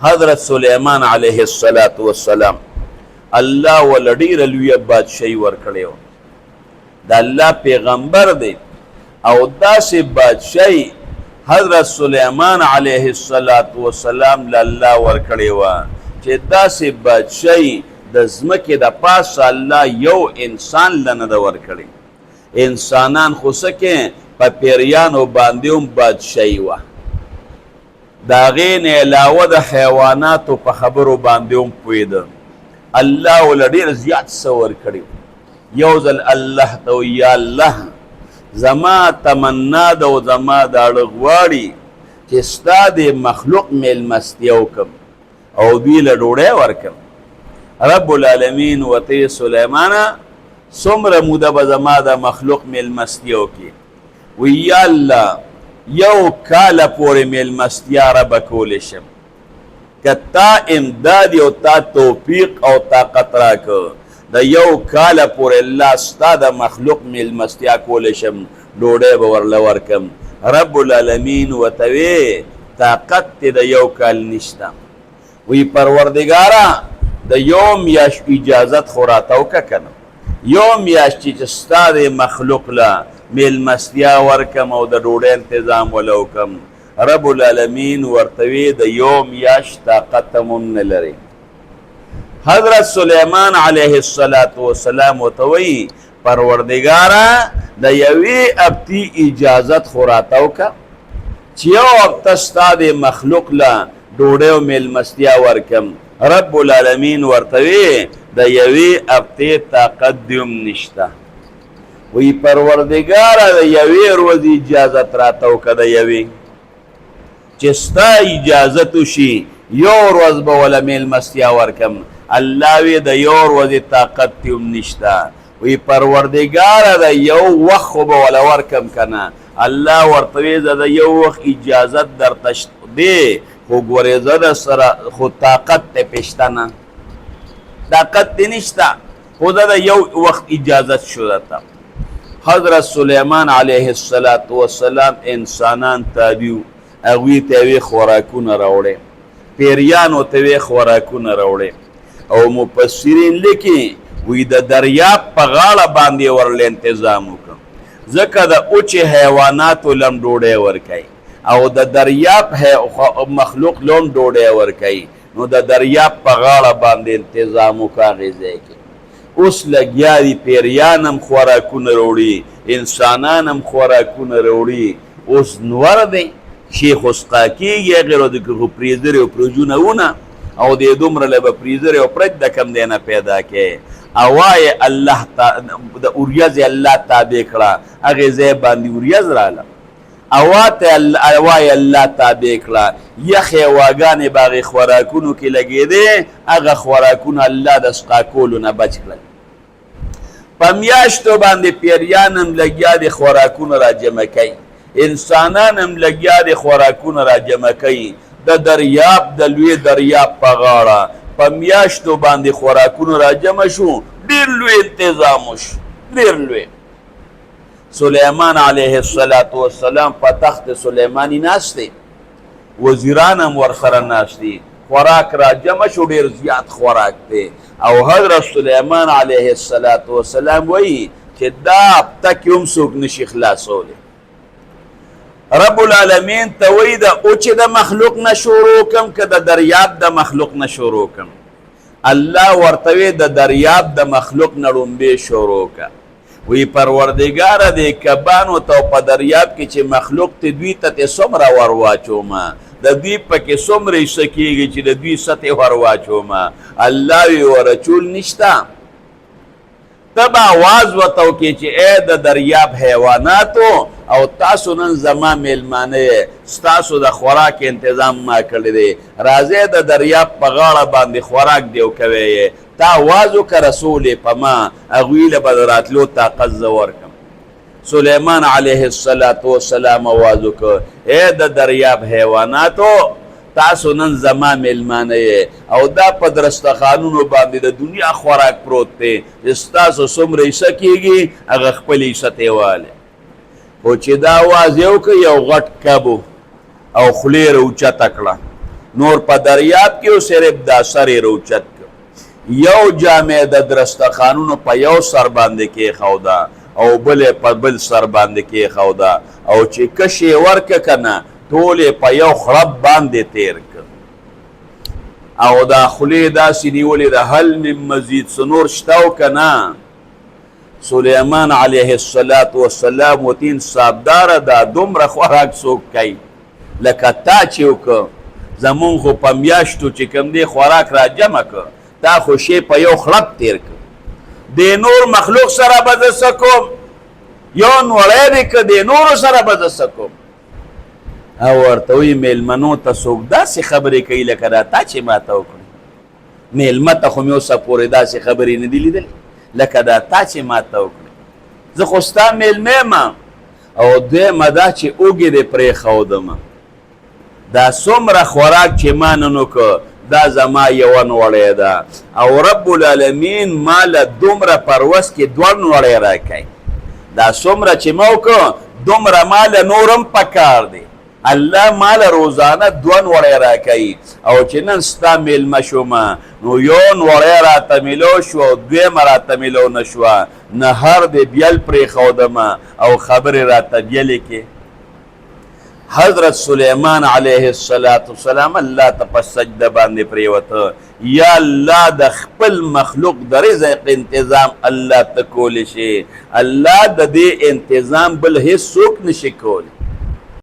حضرت سلیمان علیه السلام الله ول ډیر لوی بادشاہي ورکړیو د الله پیغمبر دی او داسې بادشاہي حضرت سلیمان علیه السلام الله ورکړی و چې داسې بادشاہي د ځمکې د پاسه الله یو انسان لنه ده ورکړی انسانان خو سکه په پیریانو باندې هم بادشاہي وه د هغې نه علاوه د حیواناتو په خبرو باندې هم پوهېده الله ول ډېر زیات څه ورکړي یو ځل الله ته یا الله زما تمنا ده او زما داړه غواړي چې ستا د مخلوق میلمستیا وکړم او دوی له ډوډۍ ورکړم رب العالمین ورته سلیمانه څومره موده به زما د مخلوق میلمستیا وکړي وی یا الله یو کاله پورې میلمستیا را به کولی شم که تا امداد او تا توفیق او طاقت راکړه د یو کاله پورې الله ستا د مخلوق میلمستیا کولی شم ډوډۍ به ورله ورکم رب العالمین ورته وی طاقت دې د یو کال نشته وی پروردګاره د یو میاشت اجازت خو راته وکړه که نه یو میاشت چې ستا د مخلوق له میلمستیا ورکم او د ډوډۍ انتظام وله وکم رب العالمین ورته وی د یو میاشت طاقت هم نه لري حضرت سلیمان علیه السلام ورته وی پروردګاره د یوې هفتې اجازت خو راته وکړه چې یو هفته ستا د مخلوق له ډوډۍ او میلمستیا ورکم رب العالمین ورته وی د یوې هفتې طاقت دې هم نشته وی پروردګاره د یوې ورځې اجازت راته وکړه د یوې چې ستا اجازت وشي یو ورځ به وله میلمستیا ورکم الله وی د یو ورځې طاقت دې هم نشته وی پروردګاره د یو وخت خو به وله ورکم که نه الله ورته وی زه د یو وخت اجازت درته دی خو ګورې زه در سره خو طاقت ته پېشته نه طاقت دې نشته خو زه د یو وخت اجازت شو درته حضرت سلیمان علیه السلام انسانان تابعو هغوی ته یې خوراکونه راوړی پیریانو ته یې خوراکونه راوړی او مفسرین لیکي وی د دریاب په غاړه باندې ورله انتظام وکړ ځکه د اوچې حیواناتو لم ډوډۍ ورکوي او د دریاب مخلوق لم ډوډۍ ورکوي نو د دریاب په غاړه باندې انتظام وکړه هغې ځای کې اوس لګیا دي پیریان هم خوراکونه راوړي انسانان هم خوراکونه راوړي اوس نور دی شیخ اسقا کېږي هغې را د فریزر او فریجونه ونه او دې دومره له به فریزر او فرج د کم دی نه پیدا کوي اوایې الله د اوریځې الله تابع کړه هغې ځای باندې اوریځ راله اوایې الله تابع کړه یخې هواګانې به هغې خوراکونو کې لګېدې هغه خوراکونه الله د سقا کولو نه بچ کړل په میاشتو باندې پیریان هم لګیا د خوراکونه را جمع کوي انسانان هم لګیا د خوراکونه را جمع کوي د دریاب د لوی دریاب په غاړه په میاشتو باندې خوراکونه را جمع شو ډېر لوی انتظام وشو ډېر لوی سلیمان علیه السلام په تخت سلیمانی ناست دی وزیران هم ورسره ناست دي خوراک را جمع شو ډېر زیات خوراک دی او حضرت سلیمان علیه السلام وایي چې دا هفته کې هم څوک نشي خلاصولی رب العالمین ته وایي د اوچې د مخلوق نه شروع کم که د دریاب د مخلوق نه شروع کم الله ورته وی د دریاب د مخلوق نه ړومبې شروع که وی پروردګاره د کبانو ته په دریاب کې چې مخلوق ته دوی ته څومره ور واچومه د دوی پکې څومره حصه کېږي چې د دوی سطح ور واچومه الله وی ورچول نشته ته به آواز ورته وکړې چې ای د دریاب حیواناتو او تاسو نن زما میلمانه یې ستاسو د خوراک انتظام ما کړی دی راځئ د دریاب په غاړه باندې خوراک دیو کوی یې تا آواز وکړه رسول یې په ما هغوی له به د راتلو طاقت زه ورکړم سلیمان علیه السلام آواز وکړه ای د دریاب حیواناتو تاسو نن زما میلمانه یې او دا په درستخانونو باندې د دنیا خوراک پروت دی چې ستاسو څومره حصه کېږي هغه خپل حصه ته والی خو چې دا آواز یې وکړه یو غټ کب او خولې یې راوچته کړه نور په دریاب کې او صرف دا سر یې روچت کړ یو جامع د درستخانونو په یو سر باندې کېښوده او بل په بل سر باندې کېښوده او چې کش یې ورکه که نه ټول یې په یو خړپ باندې تیر کړ او دا خولې داسې نیولې ده هل من مزید څه نور شته او که نه سلیمان علیه السلام ورته انصافداره دا دومره خوراک څوک کوي لکه تا چې وکړه زمونږ خو په میاشتو چې کوم دی خوراک را جمع کړه تا خو شی په یو خړپ تیر کړه د نور مخلوق سره به زه څه کوم یو نوړی دی که د نورو سره به زه څه کوم او ورته وایي میلمنو ته څوک داسې خبرې کوي لکه دا تا چې ما ته وکړې میلمه ته خو مې اوسه پورې داسې خبرې نه دي لیدلې لکه دا تا چې ما ته وکړې زه خو ستا میلمه یم او دویمه دا چې اوږې دې پرېښودم دا څومره خوراک چې ما نن وکړه دا زما یوه نوړی ده او رب العالمین ما له دومره پروس کې دوه نوړی راکوي دا څومره چې ما وکړه دومره ما له نورم پکار دی الله ما له روزانه دوه نوړی راکوي او چې نن ستا میلمه شومه نو یو نوړی راته میلو شو او دویمه راته میلو نه شوه نهر دې بیل پرېښودم او خبرې راته بیلې کې حضرت سلیمان علیه السلام الله ته په سجده باندې پریوته یا الله د خپل مخلوق د رزق انتظام الله ته کولی شي الله د دې انتظام بل هیڅ څوک نشي کولی